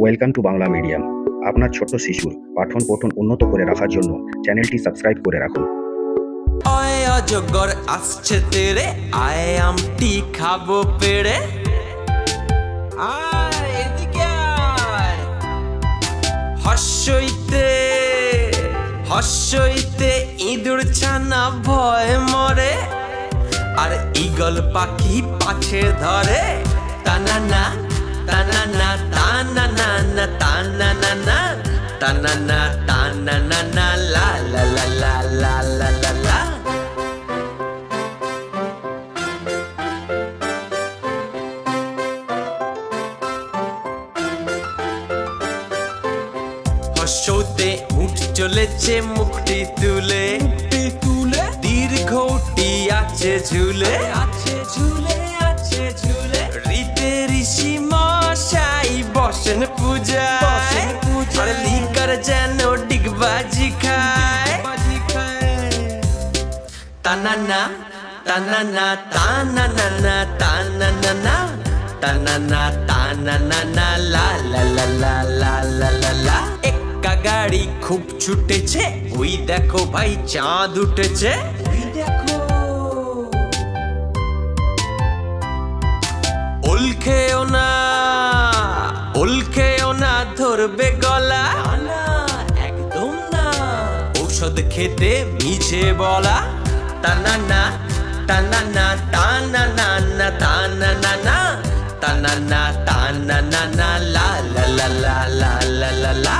Welcome to Bangla medium. আপনার ছোট্ট শিশুর পাঠন পঠন উন্নত করে রাখার জন্য চ্যানেলটি সাবস্ক্রাইব করে রাখুন। অয় অজগর আসছে তেরে, আয় আমটি খাবো পেড়ে। আয় এদিকে আয়। হর্ষইতে ইঁদুর ছানা ভয় মরে, আর ঈগল পাখি পাছে ধরে। টানানা টানানা টানানা টানানা টানানা টানানা লা লা লা লা লা লা লা লা। হর্ষতে উঠ চলেছে মুখটি তুলে, দীর্ঘটি আছে ঝুলে, রীতে ঋষি মশাই বসেন পূজায়, আর লিকার যেন ডিগবাজি খায়। টানানা টানানা টানানা টানানা টানানা টানানা লা লা লা লা লা লা লা লা। একা গাড়ি খুব ছুটেছে, ওই দেখো ভাই চাঁদ উঠেছে। ওই দেখো ওল খেও না ধরবে গলা, একদম না, ঔষধ খেতে মিছে বলা। টানানা টানানা টানানা টানানা টানানা টানানা লা লা লা লা লা লা লা লা।